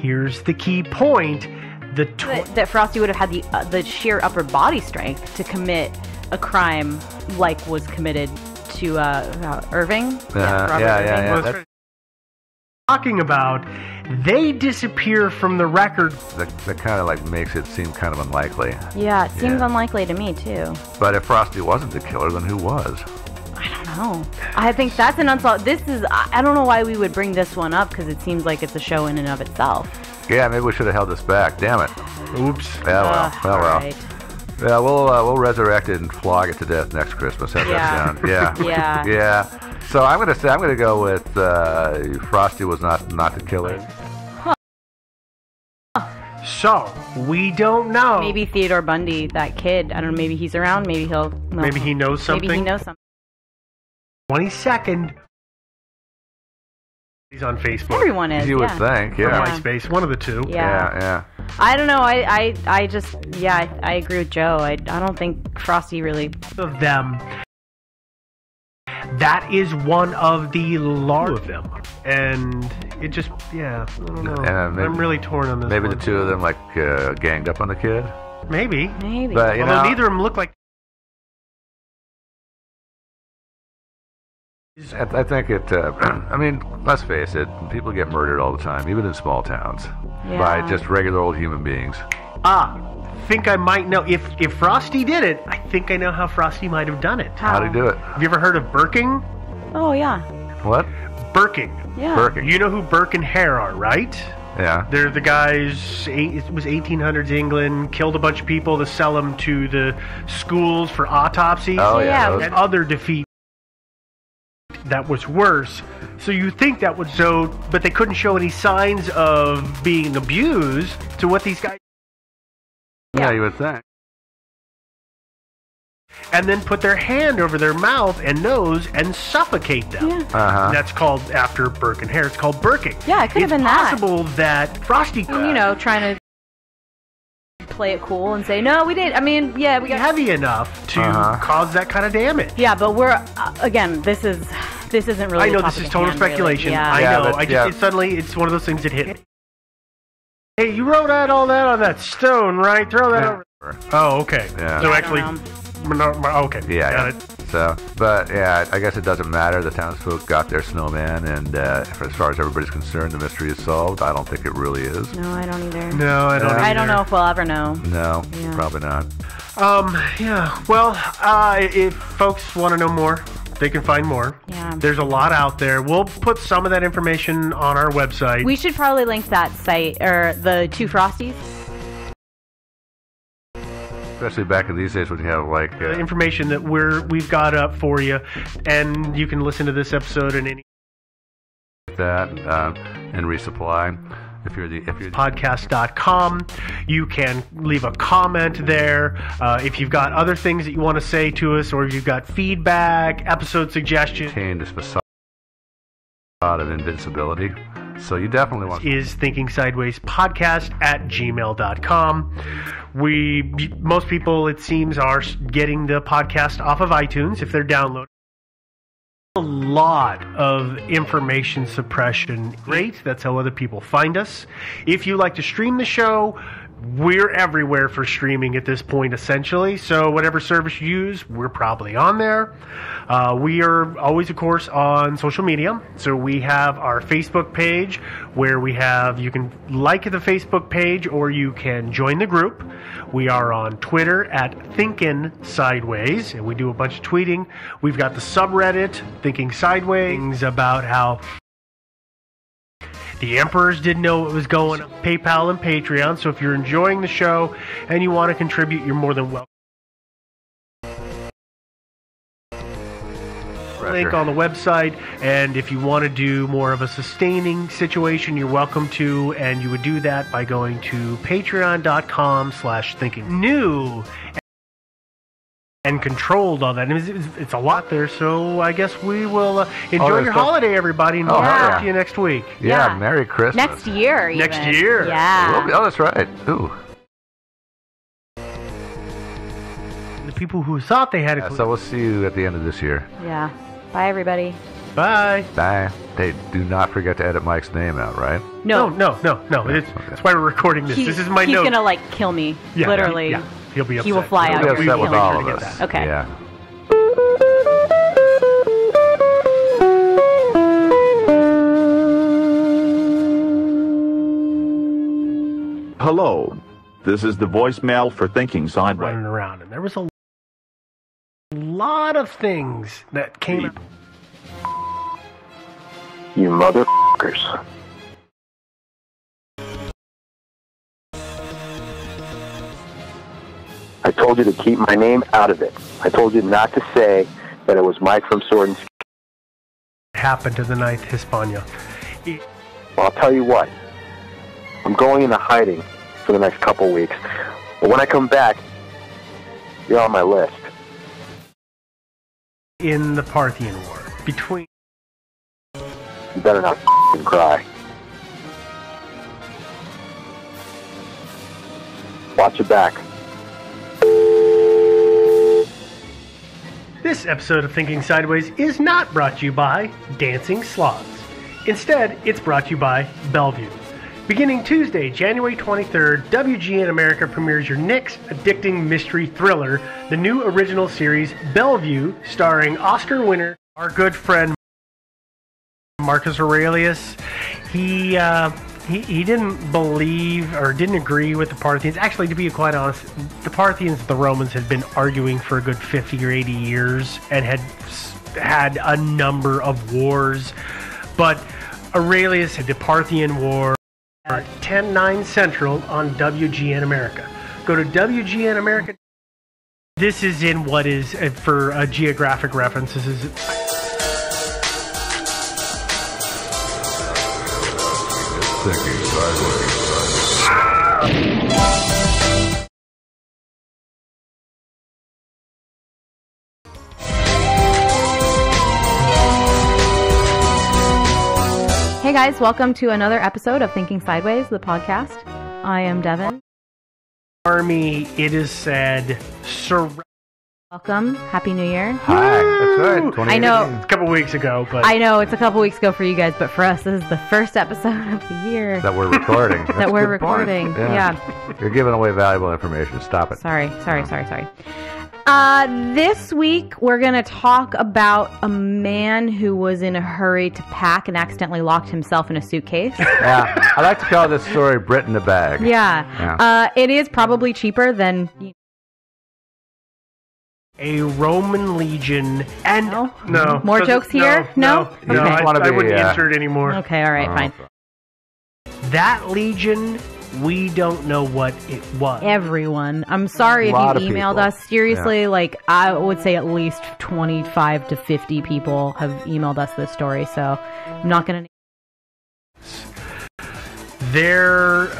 here's the key point. That Frosty would have had the sheer upper body strength to commit a crime like was committed to Irving. Robert Irving. Talking about, they disappear from the record. That kind of like makes it seem kind of unlikely. Yeah, it seems unlikely to me too. But if Frosty wasn't the killer, then who was? I don't know. I think that's an unsolved. I don't know why we would bring this one up, because it seems like it's a show in and of itself. Yeah, maybe we should have held this back. Damn it. Oops. Yeah, well. Right. Yeah, we'll resurrect it and flog it to death next Christmas. How's that sound? Yeah. Yeah. So I'm gonna go with Frosty was not the killer. Huh. So we don't know. Maybe Theodore Bundy, that kid. I don't know. Maybe he's around. Maybe he'll. No. Maybe he knows something. Maybe he knows something. 22nd. He's on Facebook. Everyone is. You would think, yeah. Or MySpace, one of the two. Yeah. I don't know. I just, I agree with Joe. I don't think Frosty really. Of them. That is one of the large of them. And it just, I don't know. I'm really torn on this Maybe one. the two of them, like, ganged up on the kid? Maybe. But, although neither of them look like... I think it, I mean, let's face it, people get murdered all the time, even in small towns, by just regular old human beings. Think I might know. If Frosty did it, I think I know how Frosty might have done it. How'd he do it? Have you ever heard of Birking? Oh, yeah. What? Birking. Yeah. Birking. You know who Burke and Hare are, right? Yeah. They're the guys, it was 1800s England, killed a bunch of people to sell them to the schools for autopsies. Oh, yeah. And other defeat that was worse. So you think that would show, but they couldn't show any signs of being abused to what these guys... Yeah, you would think. And then put their hand over their mouth and nose and suffocate them. Yeah. That's called, after Burke and Hare, it's called Birking. Yeah, it could have been that. It's possible that Frosty could... trying to play it cool and say, no, we did. I mean, yeah, we got... heavy enough to cause that kind of damage. Yeah, but we're, again, this isn't really... I know this is total speculation. Really. Yeah. I know. It's one of those things that hit. Hey, you wrote out all that on that stone, right? Throw that over. Oh, okay. Yeah. So actually, okay. Yeah. Got it. So, but yeah, I guess it doesn't matter. The townsfolk got their snowman, and as far as everybody's concerned, the mystery is solved. I don't think it really is. No, I don't either. No, I don't either. I don't know if we'll ever know. No, probably not. Yeah. Well, if folks want to know more, they can find more. Yeah. There's a lot out there. We'll put some of that information on our website. We should probably link that site, or the two Frosties. Especially back in these days when you have like information that we've got up for you, and you can listen to this episode and any that and resupply. If you're podcast.com, you can leave a comment there. If you've got other things that you want to say to us, or if you've got feedback, episode suggestions, contain this facade of invincibility. So you definitely want is Thinking Sideways podcast at gmail.com. Most people, it seems, are getting the podcast off of iTunes if they're downloading. A lot of information suppression. Great. That's how other people find us. If you like to stream the show, we're everywhere for streaming at this point, essentially. So whatever service you use, we're probably on there. We are always, of course, on social media. So we have our Facebook page where you can like the Facebook page or you can join the group. We are on Twitter at Thinkin' Sideways, and we do a bunch of tweeting. We've got the subreddit, Thinking Sideways, about how the emperors didn't know what was going on. PayPal and Patreon. So if you're enjoying the show and you want to contribute, you're more than welcome. Link on the website, and if you want to do more of a sustaining situation, you're welcome to, and you would do that by going to patreon.com/thinking. New and controlled all that. It's a lot there, so I guess we will enjoy your holiday, everybody, and we'll talk to you next week. Yeah, Merry Christmas. Next year, even. Next year. Yeah. Oh, that's right. Ooh. The people who thought they had it. So we'll see you at the end of this year. Yeah. Bye, everybody. Bye. Bye. Hey, do not forget to edit Mike's name out, right? No. That's why we're recording this. This is my note. He's gonna like kill me. Literally. Yeah. He'll be upset. He will fly out. He'll be upset with all of us. Okay. Yeah. Hello. This is the voicemail for Thinking Sideways. Running around, and there was a lot of things that came out. You motherfuckers. I told you to keep my name out of it. I told you not to say that it was Mike from Sword and Scale. Happened to the Ninth Hispania. Well, I'll tell you what. I'm going into hiding for the next couple weeks. But when I come back, you're on my list. In the Parthian War, between... You better not f***ing cry. Watch your back. This episode of Thinking Sideways is not brought to you by Dancing Sloths. Instead, it's brought to you by Bellevue. Beginning Tuesday, January 23rd, WGN America premieres your next addicting mystery thriller, the new original series Bellevue, starring Oscar winner, our good friend Marcus Aurelius. He didn't believe or didn't agree with the Parthians. Actually, to be quite honest, the Parthians and the Romans had been arguing for a good 50 or 80 years and had had a number of wars. But Aurelius had the Parthian War at 10/9 Central on WGN America. Go to WGN America. This is in what is, for a geographic reference, this is... Thinking Sideways. Hey guys, welcome to another episode of Thinking Sideways, the podcast. I am Devin. Army, it is said, Welcome. Happy New Year. Hi. That's right. I know. It's a couple weeks ago, but... I know, it's a couple weeks ago for you guys, but for us, this is the first episode of the year. That we're recording. that we're recording. Yeah. You're giving away valuable information. Stop it. Sorry. This week, we're going to talk about a man who was in a hurry to pack and accidentally locked himself in a suitcase. Yeah. I like to call this story Brit in the Bag. Yeah. It is probably cheaper than... a Roman legion and... No. More jokes here? No? No, Okay. I wouldn't answer it anymore. Okay, all right, fine. That legion... we don't know what it was. Everyone. I'm sorry if you emailed us. Seriously, I would say at least 25 to 50 people have emailed us this story, so I'm not going to... There's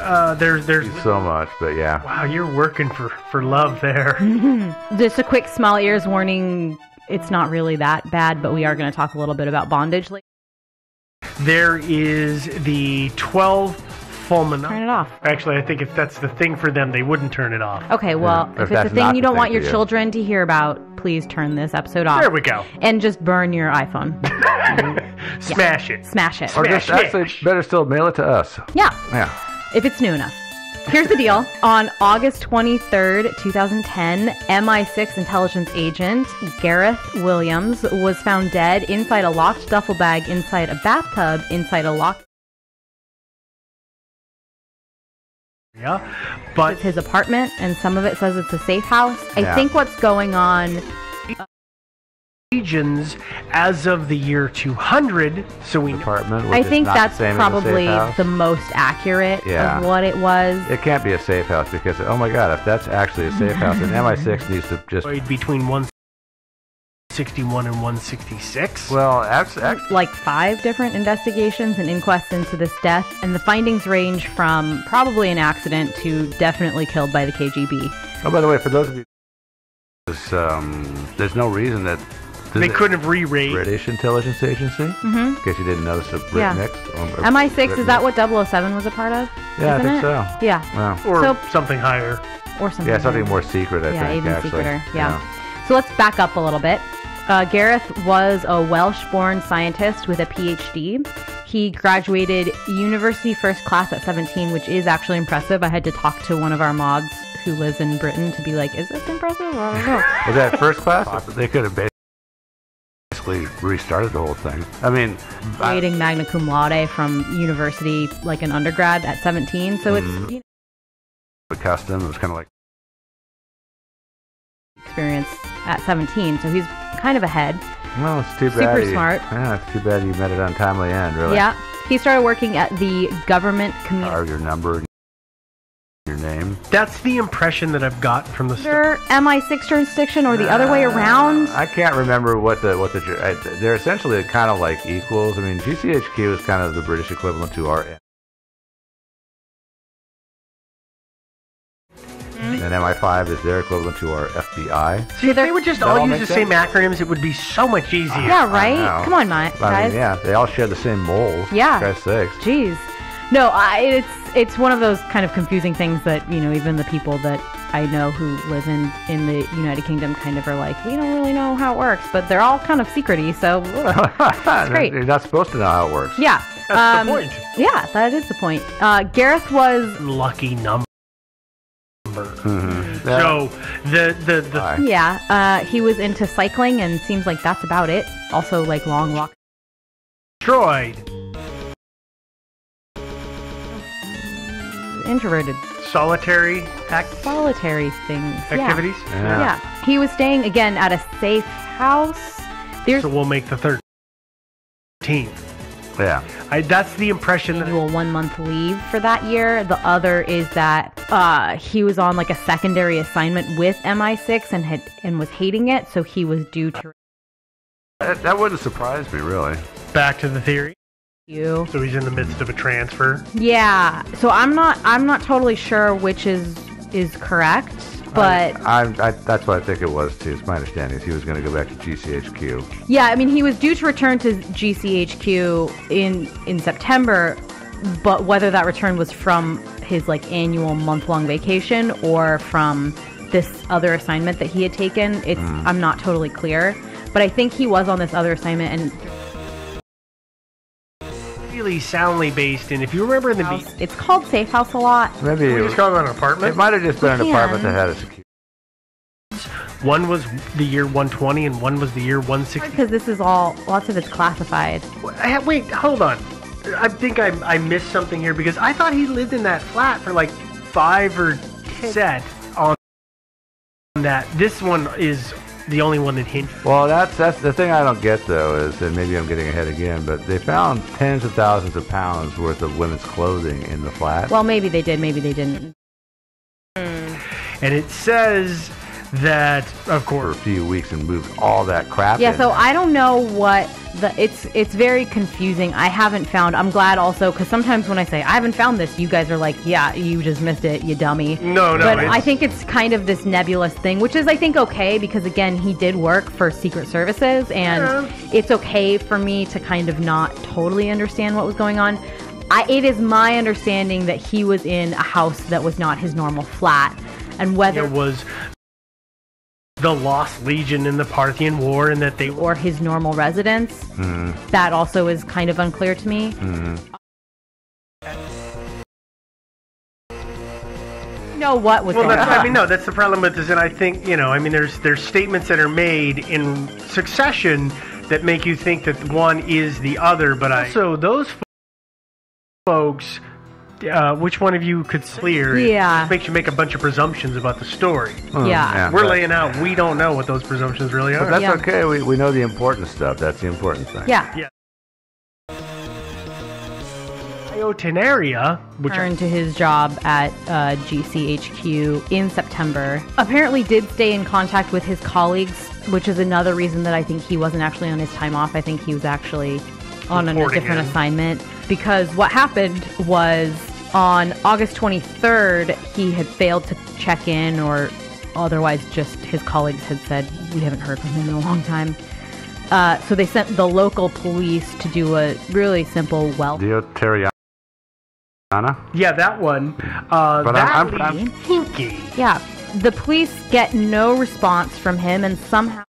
so much, but yeah. Wow, you're working for love there. Just a quick small ears warning. It's not really that bad, but we are going to talk a little bit about bondage later. There is the 12 fulminant. Turn it off. Actually, I think if that's the thing for them, they wouldn't turn it off. Okay, well, if it's a thing you don't want your children to hear about, please turn this episode off. There we go. And just burn your iPhone. Smash it. Smash it. Or just actually, better still, mail it to us. Yeah. Yeah. If it's new enough. Here's the deal. On August 23rd, 2010, MI6 intelligence agent Gareth Williams was found dead inside a locked duffel bag, inside a bathtub, inside a locked... Yeah, but... it's his apartment, and some of it says it's a safe house. I think what's going on... regions as of the year 200, so we... apartment, I think that's probably the most accurate of what it was. It can't be a safe house, because, oh my god, if that's actually a safe house, then MI6 needs to just... between 161 and 166? Well, like 5 different investigations and inquests into this death, and the findings range from probably an accident to definitely killed by the KGB. Oh, by the way, for those of you... there's no reason that... they couldn't have re-rated. British intelligence agency? Mm-hmm. In case you didn't notice, a Brit mix. MI6, is that what 007 was a part of? Yeah, I think so. Yeah. Or something higher. Or something. Yeah, something more secret, I think. Yeah, even secreter. Yeah. So let's back up a little bit. Gareth was a Welsh-born scientist with a PhD. He graduated university first class at 17, which is actually impressive. I had to talk to one of our mods who lives in Britain to be like, is this impressive? I don't know. Was that first class? They could have basically restarted the whole thing. I mean, graduating magna cum laude from university like an undergrad at 17. So it's a custom. It was kind of like experience at 17. So he's kind of ahead. Well, it's too bad. Super smart. Yeah, it's too bad you met it on timely end, really. Yeah. He started working at the government community. Or your number, your name. That's the impression that I've got from the story. MI6 jurisdiction, or the other way around. I can't remember they're essentially kind of like equals. I mean, GCHQ is kind of the British equivalent to our. And MI5 is their equivalent to our FBI. See, if they would just all use the same acronyms, it would be so much easier. Yeah, right? Come on, guys. I mean, yeah, they all share the same moles. Yeah. For Christ's sakes. Jeez. No, it's one of those kind of confusing things that, even the people that I know who live in the United Kingdom kind of are like, we don't really know how it works, but they're all kind of secret-y, so it's great. You're not supposed to know how it works. Yeah. That's the point. Yeah, that is the point. Gareth was... Lucky number. Mm-hmm. So the yeah, he was into cycling and seems like that's about it. Also like long walk. Destroyed. Introverted. Solitary things. Activities. Yeah. He was staying again at a safe house. So we'll make the 13th. Yeah. That's the impression that... A 1 month leave for that year. The other is that he was on like a secondary assignment with MI6 and was hating it, so he was due to... That wouldn't surprise me, really. Back to the theory. So he's in the midst of a transfer. Yeah. So I'm not totally sure which is correct. But that's what I think it was too. It's my understanding is he was going to go back to GCHQ. Yeah, I mean he was due to return to GCHQ in September, but whether that return was from his like annual month-long vacation or from this other assignment that he had taken, I'm not totally clear. But I think he was on this other assignment and really soundly based in. If you remember in the it's called Safe House a lot. Maybe we just called it an apartment. It might have just been an apartment that had a security. One was the year 120 and one was the year 160. Because this is lots of it's classified. Wait, hold on. I think I missed something here because I thought he lived in that flat for like 5 or 10 set on that. This one is the only one that hinges. Well, that's the thing I don't get though is, and maybe I'm getting ahead again, but they found tens of thousands of pounds worth of women's clothing in the flat. Well, maybe they did, maybe they didn't. And it says that, of course, for a few weeks and moved all that crap. Yeah, so I don't know what it's very confusing. I haven't found. I'm glad also because sometimes when I say I haven't found this, you guys are like, yeah, you just missed it, you dummy. No. But I think it's kind of this nebulous thing, which is I think okay because again he did work for Secret Services and it's okay for me to kind of not totally understand what was going on. It is my understanding that he was in a house that was not his normal flat, and whether it was the Lost Legion in the Parthian War and that they or his normal residence. That also is kind of unclear to me. Know what was well, going on. that's the problem with this, and I think there's statements that are made in succession that make you think that one is the other, but also those folks. Which one of you could clear? Yeah. It makes you make a bunch of presumptions about the story. We're laying out. We don't know what those presumptions really are. But that's okay. We know the important stuff. That's the important thing. Yeah. Tenaria returned to his job at GCHQ in September. Apparently did stay in contact with his colleagues, which is another reason that I think he wasn't actually on his time off. I think he was actually on a different assignment. Because what happened was on August 23rd, he had failed to check in or otherwise just his colleagues had said, we haven't heard from him in a long time. So they sent the local police to do a really simple Dio Terriana? Yeah, that one. But I'm hinky. Yeah, the police get no response from him and somehow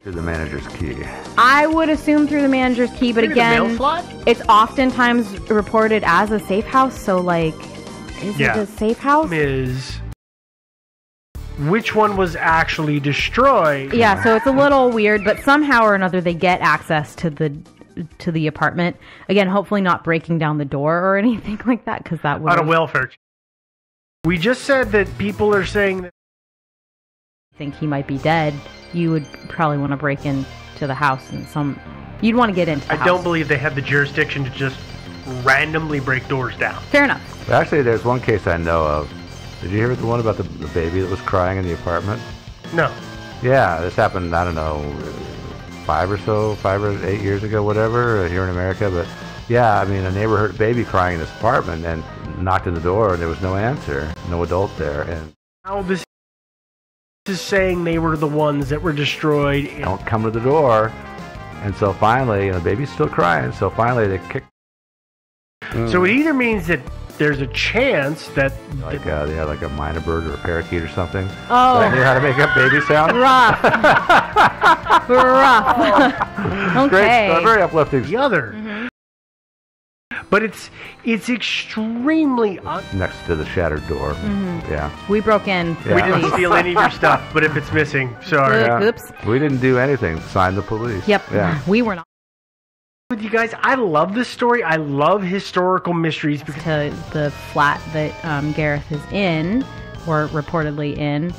Through the manager's key. I would assume through the manager's key, but Maybe again, the mail slot? it's oftentimes reported as a safe house. So, like, is it a safe house? Is which one was actually destroyed? Yeah, so it's a little weird, but somehow or another they get access to the apartment. Again, hopefully not breaking down the door or anything like that, because that would Out of welfare. We just said that people are saying that think he might be dead. You would probably want to break into the house and you'd want to get into the house. I don't believe they have the jurisdiction to just randomly break doors down. Fair enough. Actually, there's one case I know of. Did you hear the one about the baby that was crying in the apartment? No. Yeah, this happened, I don't know, 5 or 8 years ago, whatever, here in America. But yeah, I mean, a neighbor heard a baby crying in this apartment and knocked on the door, and there was no answer, no adult there. And How this is saying they were the ones that were destroyed. don't come to the door. And so finally, the baby's still crying, so finally they kicked. So it either means that there's a chance that Like a minor bird or a parakeet or something. Oh. I knew how to make up baby sound. Rough. Rough. Okay. Great, very uplifting. the other. But it's extremely Next to the shattered door. Yeah. We broke in. Yeah. We didn't steal any of your stuff, but if it's missing, sorry. Yeah. Oops. We didn't do anything. Signed the police. Yep. Yeah. We were not. With you guys, I love this story. I love historical mysteries because To the flat that Gareth is in, or reportedly in,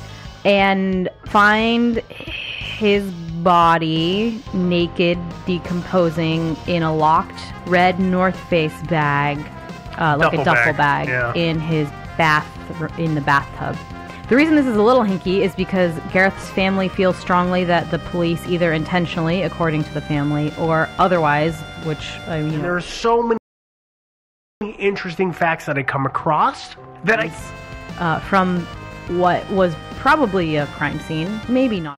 and find his body naked, decomposing in a locked red North Face bag, like a duffel bag, yeah. in his in the bathtub. The reason this is a little hinky is because Gareth's family feels strongly that the police either intentionally, according to the family, or otherwise, which there are so many interesting facts that I come across that from what was probably a crime scene, maybe not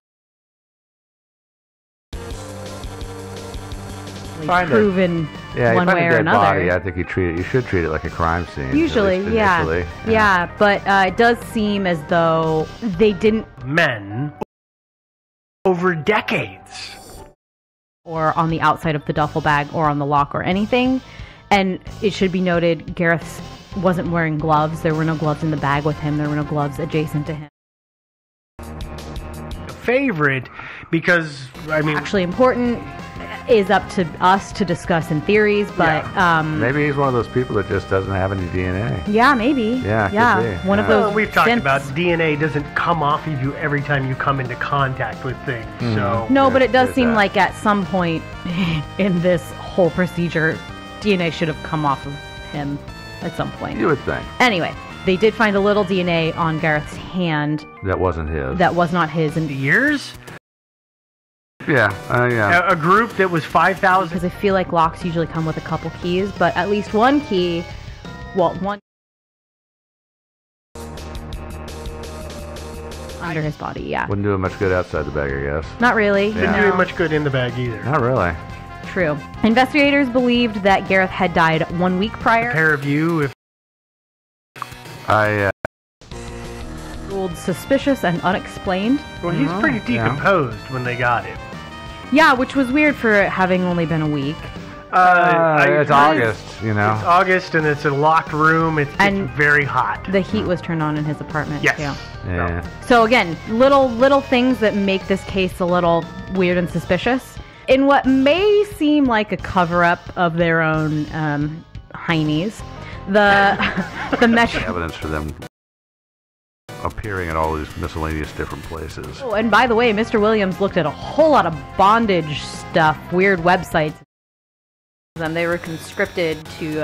proven one way or another. Body, I think you should treat it like a crime scene. Usually, yeah. But it does seem as though they didn't men over decades, or on the outside of the duffel bag, or on the lock, or anything. And it should be noted, Gareth wasn't wearing gloves. There were no gloves in the bag with him. There were no gloves adjacent to him. A favorite, because actually important. Is up to us to discuss in theories, but maybe he's one of those people that just doesn't have any DNA. Yeah, maybe. Yeah, could be. One of those. We've talked about DNA doesn't come off of you every time you come into contact with things. So no, but it does seem like at some point in this whole procedure, DNA should have come off of him at some point. You would think. Anyway, they did find a little DNA on Gareth's hand. That wasn't his. That was not his. In years. Yeah. A group that was 5,000. Because I feel like locks usually come with a couple keys, but at least one key, one under his body, yeah. Wouldn't do him much good outside the bag, I guess. Not really. Didn't do him much good in the bag either. Not really. True. Investigators believed that Gareth had died 1 week prior. A pair of you, if ruled suspicious and unexplained. Well, he's pretty decomposed when they got him. Yeah, which was weird for having only been a week. It's August, you know. It's August, and it's a locked room. It's very hot. The heat was turned on in his apartment. Yes. Yeah. So again, little things that make this case a little weird and suspicious. In what may seem like a cover-up of their own heinies, the metro evidence for them appearing at all these miscellaneous different places. Oh, and by the way, Mr. Williams looked at a whole lot of bondage stuff, weird websites. They were conscripted to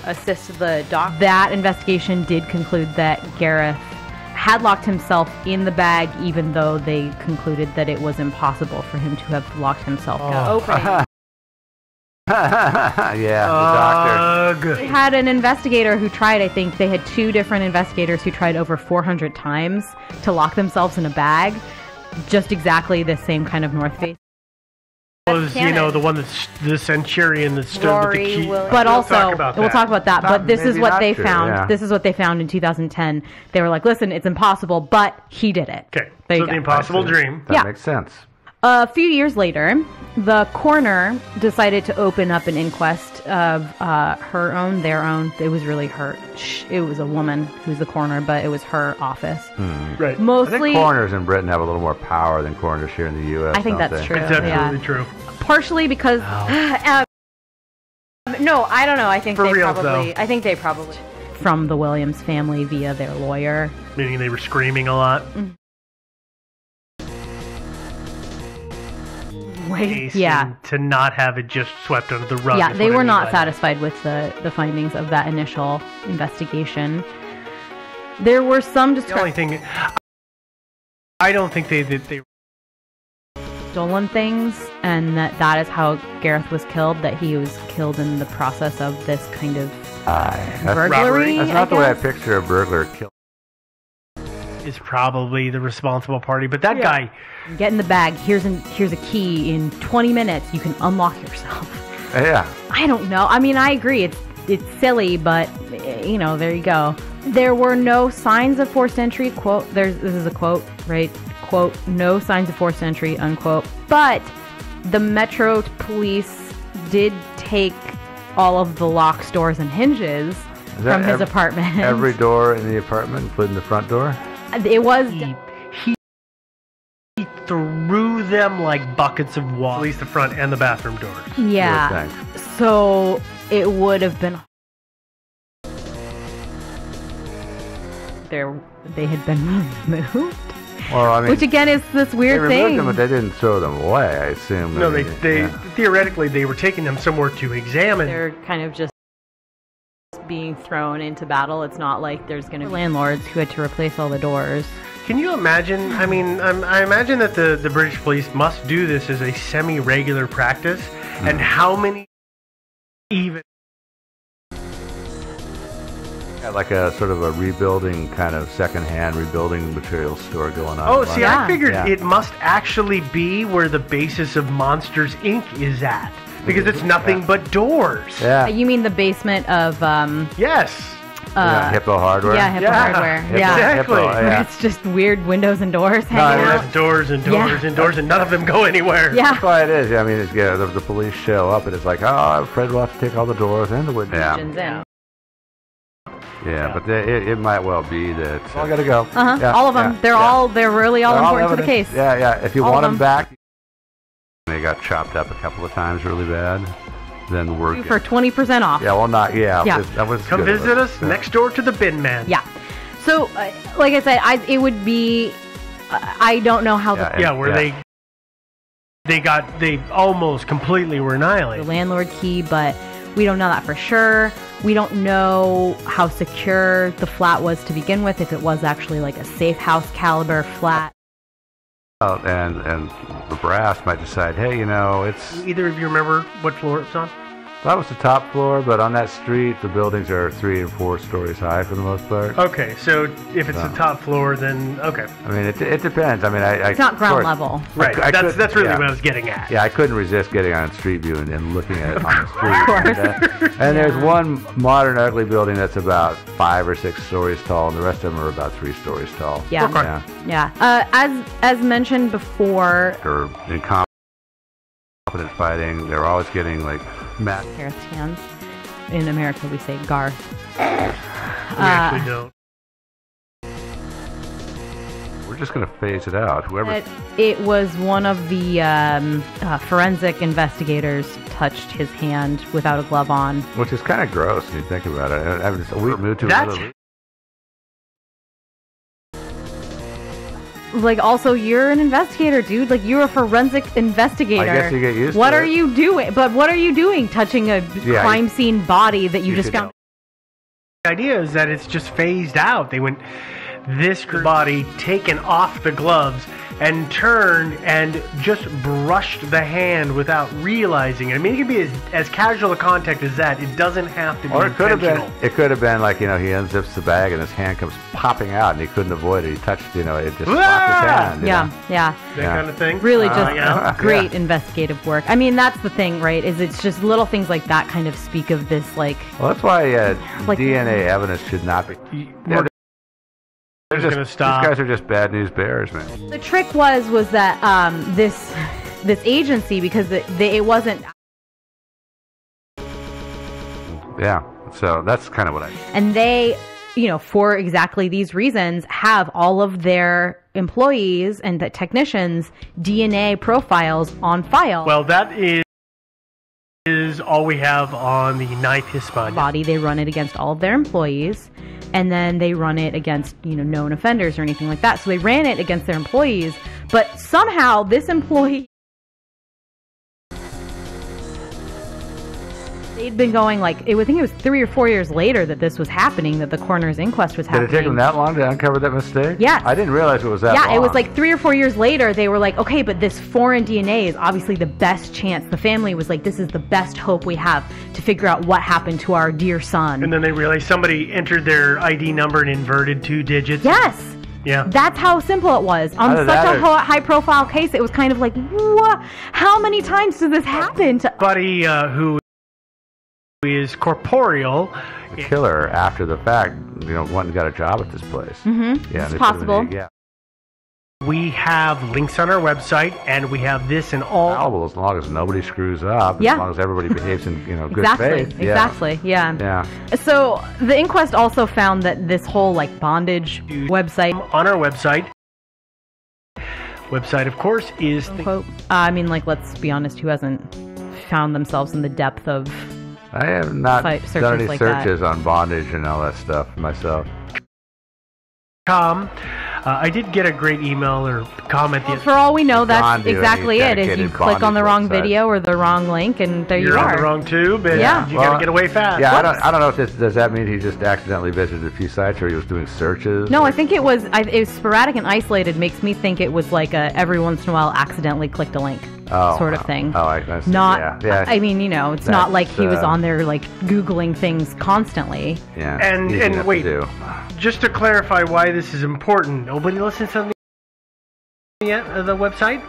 assist the doc. That investigation did conclude that Gareth had locked himself in the bag, even though they concluded that it was impossible for him to have locked himself open. Yeah, the doctor. They had an investigator who tried, I think, they had 2 different investigators who tried over 400 times to lock themselves in a bag. Just exactly the same kind of North Face. Was, the one that's the centurion that stood Rory with the key. But we'll talk about that. But this is what they found. Yeah. This is what they found in 2010. They were like, listen, it's impossible, but he did it. Okay. There So you the go. impossible dream. That makes sense. A few years later, the coroner decided to open up an inquest of their own. It was really her. It was a woman who's the coroner, but it was her office. Right. I Mostly, think coroners in Britain have a little more power than coroners here in the U.S. I think don't that's they? true. It's absolutely Yeah. true. Partially because. No, I don't know. I think For they real, probably. though. I think they probably from the Williams family via their lawyer. Meaning they were screaming a lot. Case Yeah. and to not have it just swept under the rug. Yeah, is they what I were mean not by satisfied with the findings of that initial investigation. There were some that. The only thing, I don't think they stolen things, and that is how Gareth was killed. That he was killed in the process of this kind of That's burglary. That's not the way I guess. picture a burglar kill. is probably the responsible party. But that guy, Get in the bag. Here's a key. In 20 minutes, you can unlock yourself. Yeah. I don't know. I mean, I agree. It's silly, but there you go. There were no signs of forced entry. Quote. This is a quote, right? Quote. No signs of forced entry. Unquote. But the Metro Police did take all of the locks, doors, and hinges Is that from his apartment. Every door in the apartment, including the front door? It was. he threw them like buckets of water. At least the front and the bathroom doors. Yeah. You would think. So it would have been. They had been removed. Well, I mean, Which again is this they weird removed thing. them, but they didn't throw them away, I assume. No, I they mean, theoretically they were taking them somewhere to examine. They're kind of just being thrown into battle. It's not like there's going to be landlords who had to replace all the doors. Can you imagine? I mean, I imagine that the British police must do this as a semi-regular practice. And how many even like a sort of a rebuilding kind of second-hand rebuilding materials store going on. Oh, see, Yeah. I figured Yeah. it must actually be where the basis of Monsters, Inc. is at. Because it's nothing but doors. Yeah. You mean the basement of Yes. Hippo Hardware. yeah, Hippo Yeah. Hardware. Hippo, Yeah. Exactly. Hippo, Where yeah. it's just weird windows and doors hanging it out. There's doors and doors Yeah. and doors, and none of them go anywhere. Yeah. That's why it is. I mean, it's, the police show up and it's like, oh, Fred will have to take all the doors and the windows. Kitchens in. Yeah, but it might well be that. I gotta go. Uh-huh. Yeah, all of them. yeah, They're really all They're important to the evidence. case. Yeah, yeah. If you All want of them them. back, they got chopped up a couple of times really bad. Then we're For 20% off. Yeah, well, not yeah. Yeah. That was Come good of visit it. us next door to the Bin Man. Yeah. So, like I said, it would be. I don't know how the Yeah, where they almost completely were annihilated. landlord key, but we don't know that for sure. We don't know how secure the flat was to begin with, if it was actually like a safe house caliber flat. And the brass might decide, hey, it's Either of you remember what floor it's on? that was the top floor, but on that street, the buildings are 3 and 4 stories high for the most part. Okay, so if it's the top floor, then okay. I mean, it depends. I mean, I It's not of ground course- level. Right, I that's could- really yeah. what I was getting at. Yeah, I couldn't resist getting on Street View and looking at it on the street. Of course. And there's one modern ugly building that's about 5 or 6 stories tall, and the rest of them are about 3 stories tall. Yeah. Okay. Yeah. Yeah. As mentioned before, They're incompetent fighting. They're always getting like mad. Gareth's hands. In America, we say Garth. We actually don't. We're just gonna phase it out. Whoever. It was one of the forensic investigators touched his hand without a glove on. Which is kind of gross when you think about it. I mean, we moved to That's- another. Like, also, you're an investigator, dude. Like, you're a forensic investigator. I guess you get used What to are it. you doing? But what are you doing touching a Yeah, crime scene body that you just should found? The idea is that it's just phased out. They went this body taken off the gloves and turned and just brushed the hand without realizing it. I mean, it can be as casual a contact as that. It doesn't have to be Or it could have been. intentional. It could have been like he unzips the bag and his hand comes popping out and he couldn't avoid it. He touched. It just slapped his hand. Yeah, yeah. That Yeah. kind of thing. Really just yeah. great investigative work. I mean, that's the thing, right? Is it's just little things like that kind of speak of this, like... Well, that's why Like- DNA evidence should not be. We're They're going to stop. These guys are just bad news bears, man. The trick was that this agency, because it wasn't. Yeah, so that's kind of what I... And they, for exactly these reasons, have all of their employees and the technicians' DNA profiles on file. Well, that is all we have on the 9th Hispania. Body, they run it against all of their employees, and then they run it against, known offenders or anything like that. So they ran it against their employees, but somehow this employee... They'd been going I think it was 3 or 4 years later that this was happening, that the coroner's inquest was happening. Did it take them that long to uncover that mistake? Yes. I didn't realize it was that long. Yeah, it was 3 or 4 years later, they were like, okay, but this foreign DNA is obviously the best chance. The family was like, this is the best hope we have to figure out what happened to our dear son. And then they realized somebody entered their ID number and inverted 2 digits. Yes. Yeah. That's how simple it was. On such a high-profile case, it was kind of like, what? How many times does this happen to... Buddy who is corporeal. The killer, after the fact, went and got a job at this place. Mm-hmm. Yeah, it's possible. Yeah. We have links on our website, and we have this in all... Valuable as long as nobody screws up, yeah. as long as everybody behaves in good faith. Exactly, yeah. So the inquest also found that this whole bondage website... On our website, of course, is... let's be honest, who hasn't found themselves in the depth of... I have not done any searches on bondage and all that stuff myself. I did get a great email or comment. For all we know, that's exactly it. Is you click on the wrong video or the wrong link, and there you are. You're on the wrong tube, and you got to get away fast. Yeah, I don't know if does that mean he just accidentally visited a few sites, or he was doing searches? No, I think it was sporadic and isolated. Makes me think it was every once in a while accidentally clicked a link. Sort of thing. Oh, I see. Not. Yeah. I mean, it's not like he was on there Googling things constantly. Yeah. And wait, just to clarify why this is important, nobody listens to the website.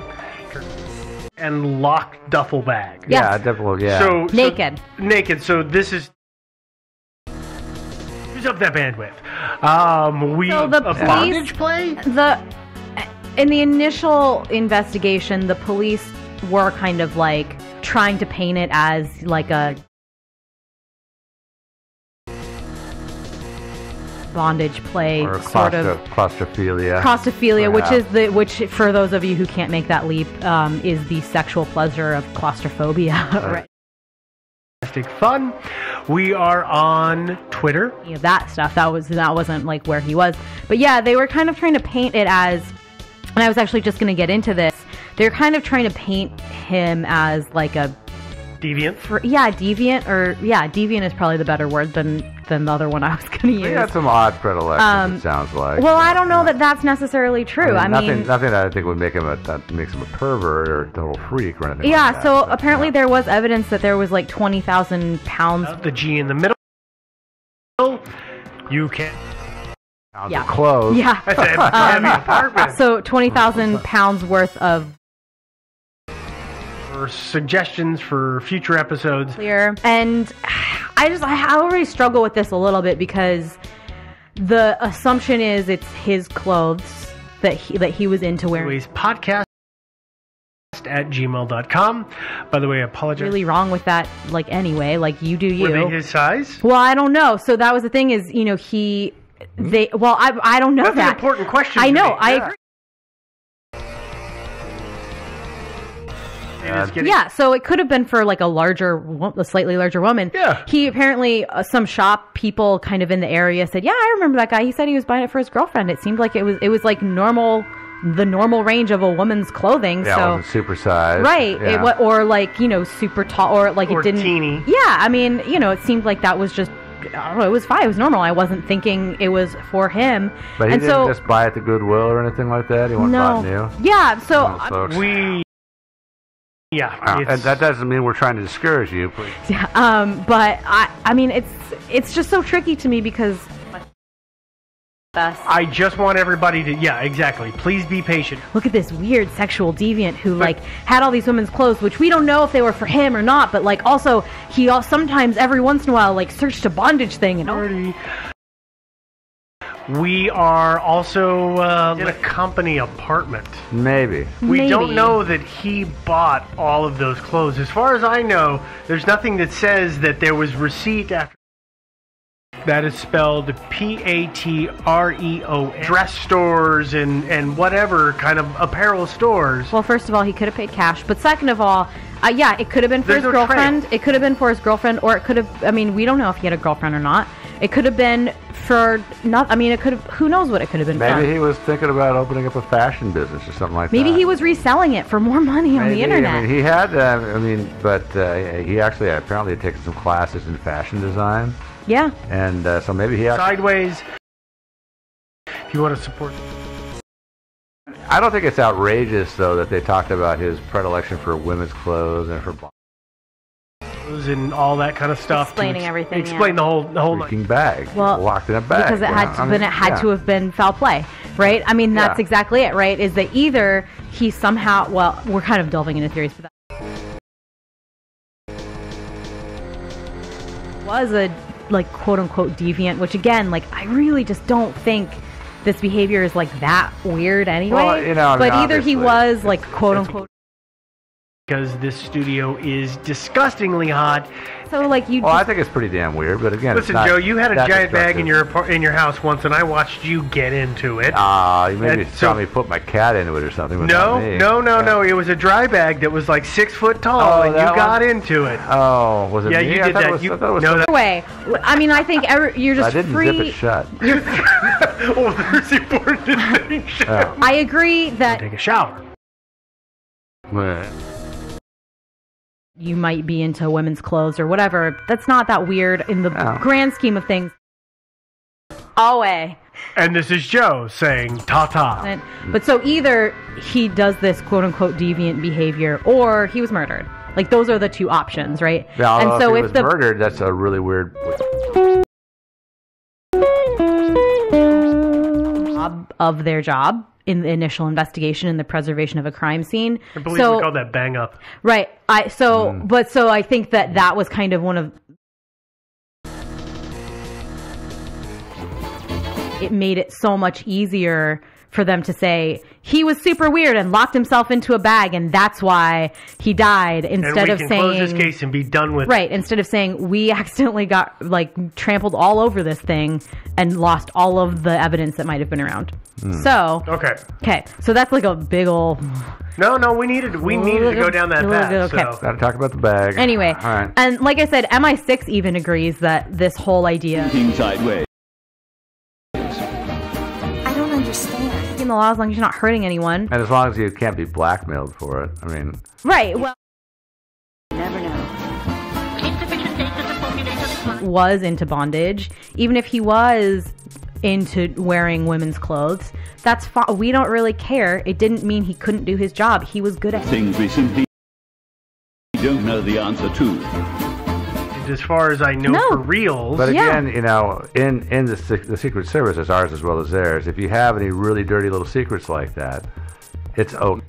And locked duffel bag. Yes. Yeah, definitely. Yeah. So naked. So this is. Use up that bandwidth. Bondage play. In the initial investigation, the police were kind of trying to paint it as a bondage play, or sort of claustrophilia, which for those of you who can't make that leap, is the sexual pleasure of claustrophobia. Right. Fun. We are on Twitter. Yeah, that stuff that wasn't where he was, but yeah, they were kind of trying to paint it as. And I was actually just going to get into this. They're kind of trying to paint him as a deviant. Deviant is probably the better word than the other one I was going to use. He had some odd predilections. It sounds like. Well, I don't know that that's necessarily true. Nothing that I think would make him makes him a pervert or a total freak or anything. Yeah. Like that, so apparently there was evidence that there was 20,000 pounds. The G in the middle. You can. Pounds of clothes. Yeah. That's a heavy apartment. So 20,000 pounds worth of. Or suggestions for future episodes. Clear. And I already struggle with this a little bit because the assumption is it's his clothes that he was into wearing. Anyways, podcast@gmail.com. By the way, I apologize. Really wrong with that, anyway, you do you. Were they his size? Well, I don't know. So that was the thing is, I don't know. That's an important question. I know. I agree. Yeah, so it could have been for a slightly larger woman. Yeah. He apparently, some shop people kind of in the area said, yeah, I remember that guy. He said he was buying it for his girlfriend. It seemed like it was normal, the normal range of a woman's clothing. Yeah, so, it wasn't super sized. Right. Yeah. Or super tall, or it didn't. Teeny. Yeah, I mean, it seemed like that was just. I don't know, it was fine. It was normal. I wasn't thinking it was for him. But he didn't just buy it at Goodwill or anything like that? He went bought new? Yeah, so... and that doesn't mean we're trying to discourage you, please. Yeah, but I mean, it's just so tricky to me because... I just want everybody to... Yeah, exactly. Please be patient. Look at this weird sexual deviant who, had all these women's clothes, which we don't know if they were for him or not, but, also, sometimes, every once in a while, searched a bondage thing and... We are also in a company apartment. Maybe. We don't Maybe. know that he bought all of those clothes. As far as I know, there's nothing that says that there was receipt after. That is spelled Patreon. Dress stores and whatever kind of apparel stores. Well, first of all, he could have paid cash, but second of all, yeah, it could have been for There's his no girlfriend. trail. It could have been for his girlfriend, or it could have. I mean, we don't know if he had a girlfriend or not. It could have been for not. I mean, it could have. Who knows what it could have been Maybe for? he was thinking about opening up a fashion business or something like Maybe that. he was reselling it for more money on the Maybe. internet. I mean, he had. But he actually apparently had taken some classes in fashion design, Yeah. and so maybe he. Sideways. If you want to support. I don't think it's outrageous though that they talked about his predilection for women's clothes and for And all that kind of stuff. Explaining everything, Explain the whole freaking bag. Well, locked in a bag. because it had to, then it had yeah. to have been foul play, right? I mean, that's Yeah. exactly it, right? Is that either he somehow, well, we're kind of delving into theories, but that was a like quote unquote deviant, which again, like I really just don't think this behavior is like that weird anyway. Well, I mean, but either he obviously, was like quote unquote. Because this studio is disgustingly hot. So like you. Well, I think it's pretty damn weird, but again, Listen, it's not Joe, you had a that giant bag destructive. in your house once, and I watched you get into it. You maybe And saw so- me put my cat into it or something. But not me. No. It was a dry bag that was like 6 foot tall, Oh, and you that got one? into it. Oh, was it Yeah, me? you I did thought that. It was, You- I thought it was no, something- way. I mean, I think you're just I didn't free. zip it shut. Oh, there's important thing. Oh. I agree that Take a shower. Meh. you might be into women's clothes or whatever. That's not that weird in the No. grand scheme of things. Always. And this is Joe saying ta-ta. But so either he does this quote unquote deviant behavior or he was murdered. Like those are the two options, right? Now, and so if he if was the murdered, that's a really weird. of their job in the initial investigation and the preservation of a crime scene. I believe we call that bang up. Right. So I think that was kind of one of. It made it so much easier for them to say he was super weird and locked himself into a bag and that's why he died, instead And we of can saying close this case and be done with it. right, instead of saying we accidentally got like trampled all over this thing and lost all of the evidence that might have been around. So Okay. so that's like a big ol' No, we needed to go down that path. Okay. So. Got to talk about the bag. Anyway, All right. and like I said, MI6 even agrees that this whole idea Thinking sideways. I don't understand. in the law, as long as you're not hurting anyone. And as long as you can't be blackmailed for it, I mean, Right. Well, Never know. was into bondage, even if he was into wearing women's clothes, that's fine. We don't really care. It didn't mean he couldn't do his job. He was good at it. Things we simply don't know the answer to. As far as I know, No. for reals. but Yeah. again, you know, in the Secret Service, as ours as well as theirs, if you have any really dirty little secrets like that, it's okay.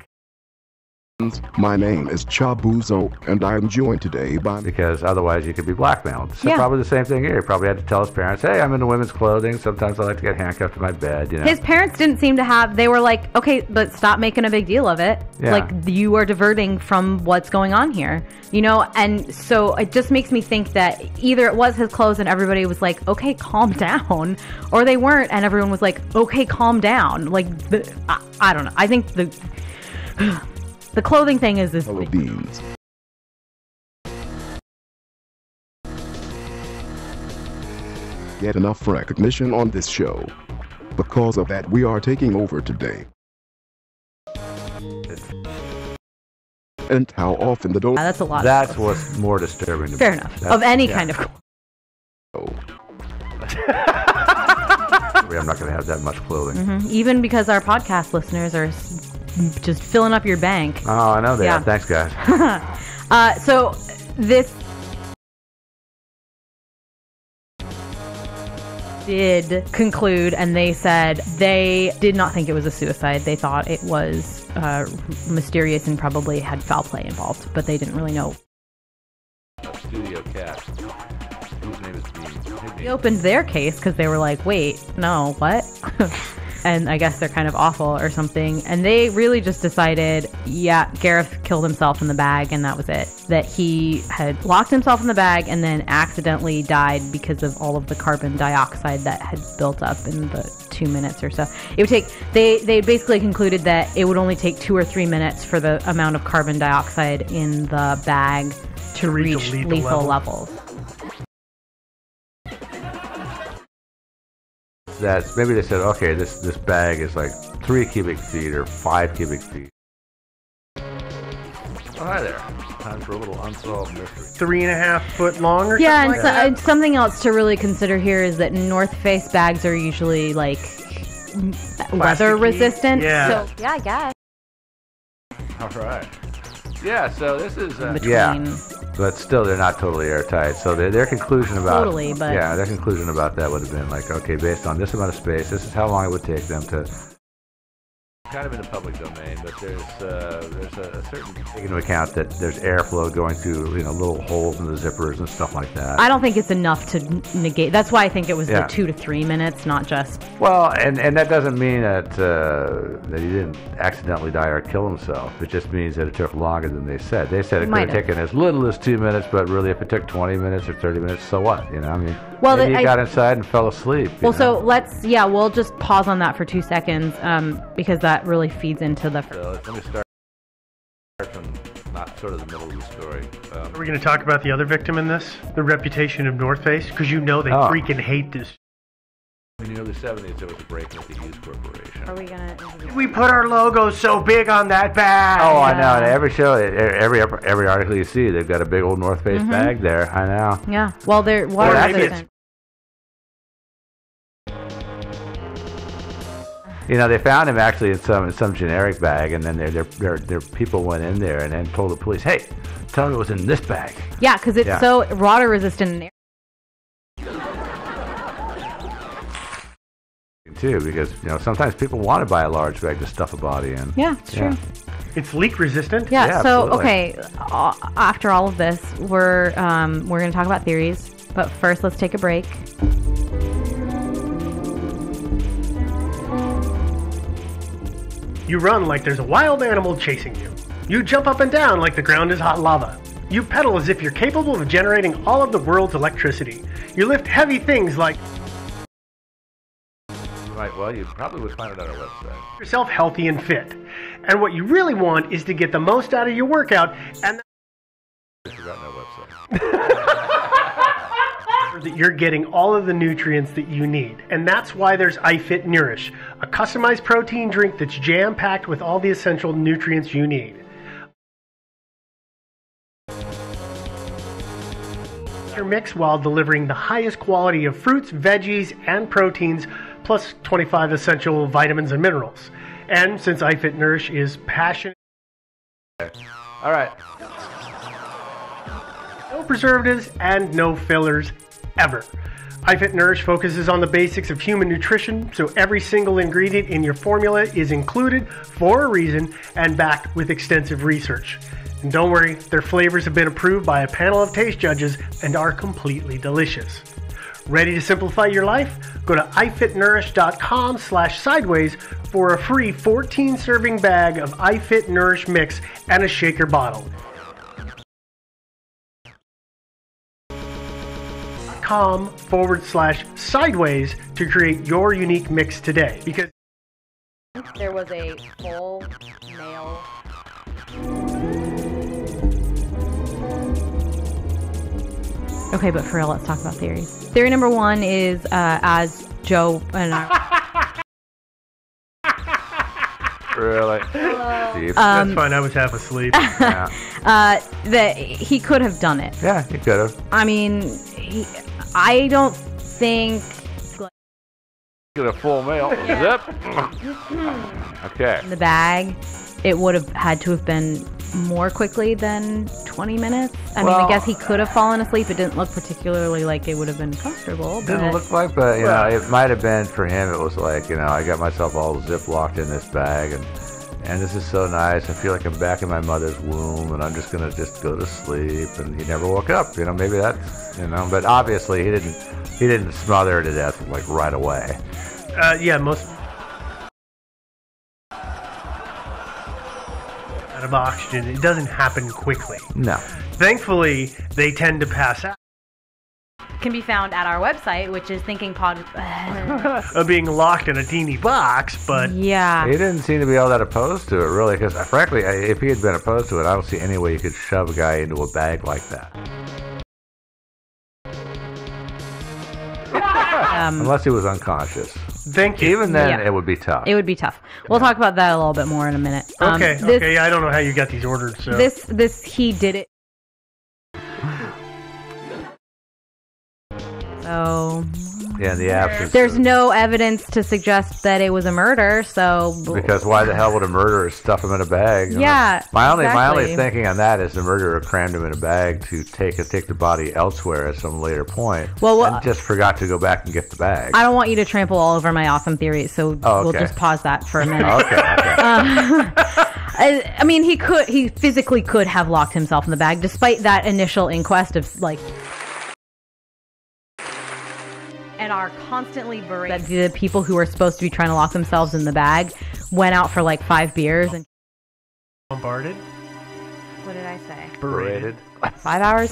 My name is Chabuzo, and I am joined today by... Because otherwise you could be blackmailed. So Yeah. probably the same thing here. He probably had to tell his parents, hey, I'm into women's clothing. Sometimes I like to get handcuffed to my bed, you know. His parents didn't seem to have, they were like, okay, but stop making a big deal of it. Yeah. Like, you are diverting from what's going on here, you know? And so it just makes me think that either it was his clothes and everybody was like, okay, calm down, or they weren't and everyone was like, okay, calm down. Like, I don't know. I think the clothing thing is this. Of beans. Get enough recognition on this show. Because of that, we are taking over today. And how often the Yeah, don't that's a lot. That's what's more disturbing to me. Fair enough. That's- Of any yeah. kind of. I'm not going to have that much clothing. Even because our podcast listeners are just filling up your bank. Oh, I know they Yeah. are. Thanks, guys. So this did conclude, and they said they did not think it was a suicide. They thought it was mysterious and probably had foul play involved, but they didn't really know. Studio cat. Whose name is Bean? They opened their case because they were like, wait, no, what? And I guess they're kind of awful or something. And they really just decided, yeah, Gareth killed himself in the bag and that was it. That he had locked himself in the bag and then accidentally died because of all of the carbon dioxide that had built up in the 2 minutes or so. It would take, they basically concluded that it would only take 2 or 3 minutes for the amount of carbon dioxide in the bag to reach lethal levels. That maybe they said, okay, this bag is like 3 cubic feet or 5 cubic feet. Oh, hi there. Time for a little unsolved mystery. 3.5 foot long or yeah, something and, like that? and something else to really consider here is that North Face bags are usually like weather resistant. Yeah. So yeah, I guess. All right. Yeah, so this is Between. yeah, but still they're not totally airtight. So their conclusion about Totally, but yeah, their conclusion about that would have been like, okay, based on this amount of space, this is how long it would take them to. Kind of in the public domain, but there's a certain take into account that there's airflow going through little holes in the zippers and stuff like that. I don't think it's enough to negate. That's why I think it was Yeah. the 2 to 3 minutes, not just. Well, and that doesn't mean that he didn't accidentally die or kill himself. It just means that it took longer than they said. They said it could have taken as little as 2 minutes, but really, if it took 20 minutes or 30 minutes, so what? I mean, Well, maybe he got inside and fell asleep. Well, so we'll just pause on that for 2 seconds, because that really feeds into the. So let me start from not sort of the middle of the story. Are we going to talk about the other victim in this? The reputation of North Face? Because they freaking hate this. In the early 70s, there was a break with the Hughes Corporation. Are we gonna? We put our logo so big on that bag. Oh, I know. And every show, every article you see, they've got a big old North Face bag there. I know. Yeah. Well, they're water resistant. They found him actually in some generic bag, and then their people went in there and then told the police, "Hey, tell them it was in this bag." Yeah, because it's so water resistant. Too, because sometimes people want to buy a large bag to stuff a body in. Yeah, it's true. It's leak resistant. Yeah. So absolutely. okay, after all of this, we're going to talk about theories, but first let's take a break. You run like there's a wild animal chasing you. You jump up and down like the ground is hot lava. You pedal as if you're capable of generating all of the world's electricity. You lift heavy things like Right, well, you probably would find it on our website. yourself healthy and fit. And what you really want is to get the most out of your workout and I forgot our website. that you're getting all of the nutrients that you need. And that's why there's iFit Nourish, a customized protein drink that's jam-packed with all the essential nutrients you need. Your mix while delivering the highest quality of fruits, veggies, and proteins, plus 25 essential vitamins and minerals. And since iFit Nourish is passionate, All right. no preservatives and no fillers ever. iFit Nourish focuses on the basics of human nutrition, so every single ingredient in your formula is included for a reason and backed with extensive research. And don't worry, their flavors have been approved by a panel of taste judges and are completely delicious. Ready to simplify your life? Go to ifitnourish.com/sideways for a free 14-serving bag of iFit Nourish mix and a shaker bottle. .com/sideways to create your unique mix today, because There was a full male. Okay, but for real, let's talk about theories. Theory number 1 is, as Joe and I... Really? that's fine, I was half asleep. that he could have done it. Yeah, you could have. I mean, I don't think... Get a full meal. Zip. Okay. In the bag, it would have had to have been more quickly than 20 minutes. I mean, I guess he could have fallen asleep. It didn't look particularly like it would have been comfortable. Didn't look like, but it might have been for him. It was like, I got myself all zip locked in this bag, and and this is so nice. I feel like I'm back in my mother's womb, and I'm just gonna just go to sleep. And he never woke up. You know, maybe that's, you know. But obviously, he didn't smother her to death like right away. Yeah, most out of oxygen. It doesn't happen quickly. No. Thankfully, they tend to pass out. Can be found at our website, which is thinkingpod. Of being locked in a teeny box, but Yeah. He didn't seem to be all that opposed to it, really, because frankly, if he had been opposed to it, I don't see any way you could shove a guy into a bag like that. Unless he was unconscious. thank you. Even then, Yeah. it would be tough. It would be tough. We'll talk about that a little bit more in a minute. Okay, This, okay. I don't know how you got these ordered. So This he did it. So Yeah, in the absence. there's of- no evidence to suggest that it was a murder. So Because why the hell would a murderer stuff him in a bag? You know? Yeah, My only exactly. thinking on that is the murderer crammed him in a bag to take the body elsewhere at some later point. Well, and just forgot to go back and get the bag. I don't want you to trample all over my awesome theories. So Oh, we'll okay. just pause that for a minute. Okay. I mean, he physically could have locked himself in the bag, despite that initial inquest of like, and are constantly berated. That the people who were supposed to be trying to lock themselves in the bag went out for like 5 beers and. bombarded, What did I say? Berated. 5 hours?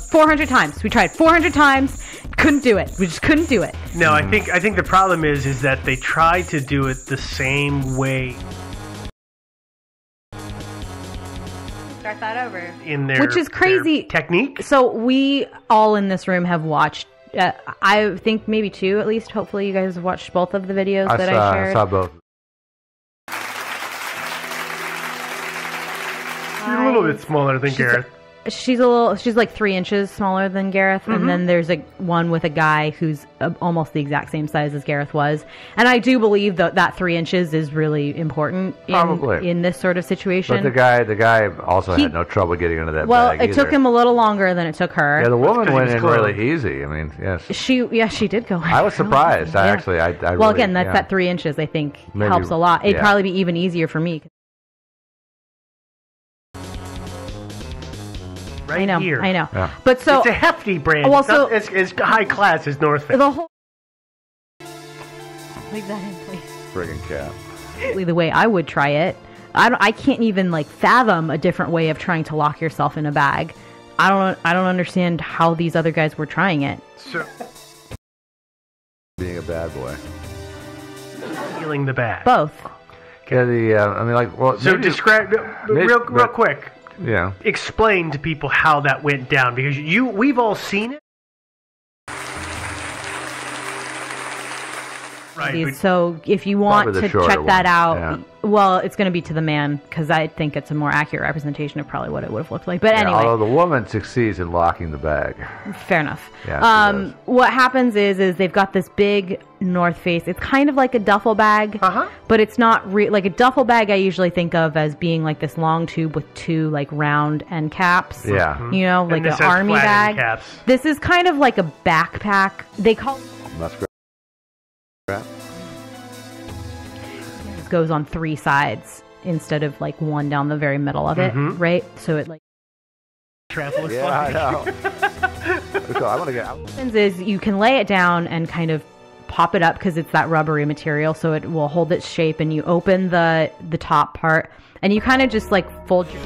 400 times. We tried 400 times. Couldn't do it. We just couldn't do it. No, I think the problem is that they tried to do it the same way Start that over. in their Which is crazy. their technique. So we all in this room have watched. I think maybe 2 at least. Hopefully, you guys have watched both of the videos that I I shared. saw both. She's a little bit smaller than Gareth. She's like 3 inches smaller than Gareth, and then there's one with a guy who's almost the exact same size as Gareth was. And I do believe that 3 inches is really important Probably. in this sort of situation. But the guy also had no trouble getting into that well, bag it took either. him a little longer than it took her. Yeah, the woman Because he went was in close. really easy. I mean, yes. She did go. I was surprised. I actually, I well, really, again, that's yeah. that 3 inches. I think Maybe- helps a lot. It'd yeah. probably be even easier for me. Right I know. here. I know. Yeah. But so It's a hefty brand. Well, It's not so- as high class as North Face. the whole. Leave that in, please. Friggin' cat. The way I would try it. I can't even like fathom a different way of trying to lock yourself in a bag. I don't understand how these other guys were trying it. So, Being a bad boy. stealing the bag. Both. Yeah, I mean, like, well, So maybe- describe maybe- real but- quick. Yeah. Explain to people how that went down, because we've all seen it. Right. but- So if you want Probably the to shorter check that one, out, yeah. well, it's going to be to the man because I think it's a more accurate representation of probably what it would have looked like. But Yeah, anyway, although the woman succeeds in locking the bag. fair enough. Yeah, she does. What happens is they've got this big North Face. It's kind of like a duffel bag, but it's not like a duffel bag. I usually think of as being like this long tube with 2 like round end caps. Yeah. You know, And like this an has army flat bag. end caps. This is kind of like a backpack. They call Muskrat. it goes on 3 sides instead of like one down the very middle of it, Mhm. right? So it like. Travel Yeah, I know. So I want to get. happens is you can lay it down and kind of pop it up because it's that rubbery material, so it will hold its shape. And you open the top part, and you kind of just like fold your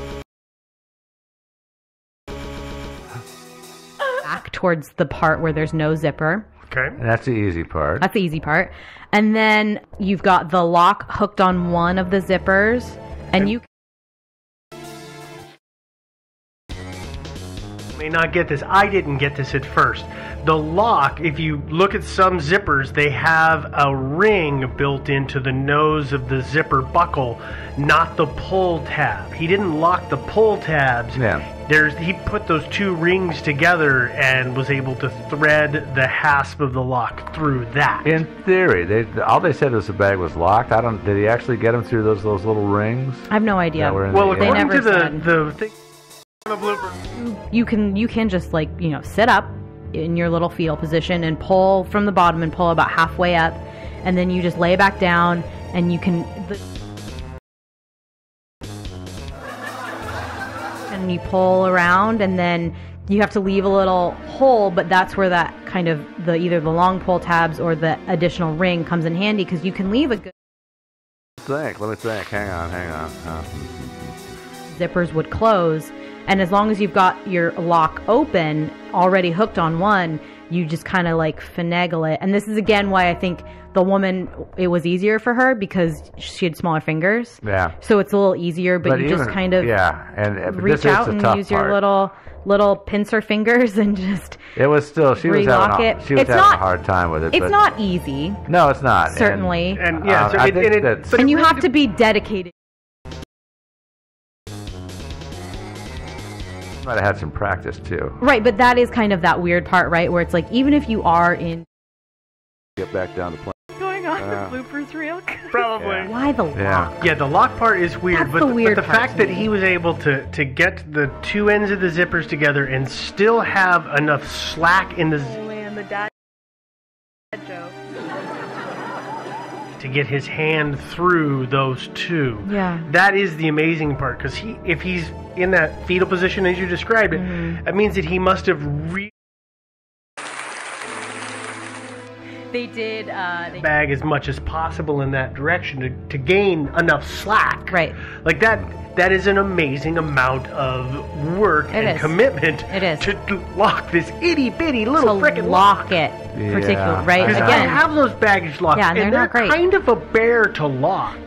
back towards the part where there's no zipper. Okay. And that's the easy part. That's the easy part. And then you've got the lock hooked on one of the zippers, and you. May not get this. I didn't get this at first. The lock, if you look at some zippers, they have a ring built into the nose of the zipper buckle, not the pull tab. He didn't lock the pull tabs. Yeah. He put those 2 rings together and was able to thread the hasp of the lock through that. In theory, all they said was the bag was locked. Did he actually get him through those little rings? I have no idea. that were in Well, the, They according never to said. the thing, the blooper. You can just like sit up in your little fetal position and pull from the bottom and pull about halfway up, and then you just lay back down and you can and you pull around, and then you have to leave a little hole, but that's where that kind of either the long pull tabs or the additional ring comes in handy, because you can leave a good Let me think. Hang on. zippers would close, and as long as you've got your lock open already hooked on one, you just kind of like finagle it. And this is again why I think the woman, it was easier for her because she had smaller fingers. Yeah. So it's a little easier, but you just kind of reach out and use your little pincer fingers and just It was still she was having a hard time with it. It's not easy. No, it's not. Certainly. And you have to be dedicated. Might have had some practice too. Right, but that is kind of that weird part, right? Where it's like, even if you are in... Get back down to play. Going on the bloopers reel? Probably. Yeah. Why the lock? Yeah, the lock part is weird, That's but the part fact that he was able to get the two ends of the zippers together and still have enough slack in the... Oh man, the dad joke. To get his hand through those two. Yeah. That is the amazing part, because if he's in that fetal position as you described it, that means that he must have They did bag as much as possible in that direction to gain enough slack. Right. Like that is an amazing amount of work and commitment to lock this itty bitty little frickin' lock. it. Particularly, right? Because Again, I have those baggage locks, and they're not great. kind of a bear to lock. Yeah.